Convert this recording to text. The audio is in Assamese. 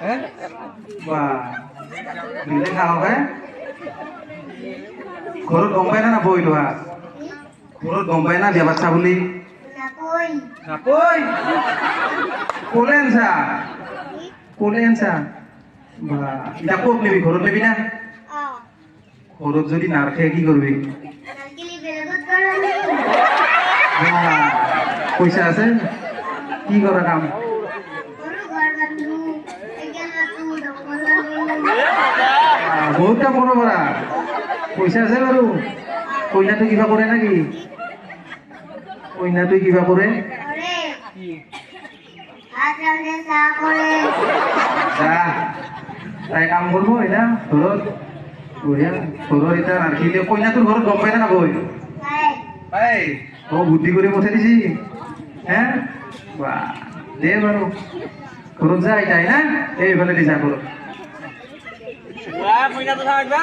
হ্যাঁ বা নিজে খাও হ্যাঁ ঘৰত গম পাই না বই লোৱা ঘৰত গম পাই না বিয়া বাচ্চা বুলি নাপই কোলে আনছা বা এটা ক'ত নিবি ঘৰত নিবি না ঘৰত যদি নাৰখে কি কৰবি পয়সা আছে কি কৰা কাম বহুত কাম কৰব পাৰা পয়সা আছে বাৰু কইনা তুই কিবা কৰে নাকি কইনা তুই কিবা কৰে যা তাই কাম কৰবো এটা ঘৰত বঢ়িয়া ঘৰত এটা নাৰখিলে কইনা তোৰ ঘৰত গম পাই না বই পাই ও বুদ্ধি কৰে পঠাই দিছি হ্যাঁ বা দে বাৰু ঘৰত যা এটাই না এইফালে দি যা ঘৰত কইনা তো থাকবা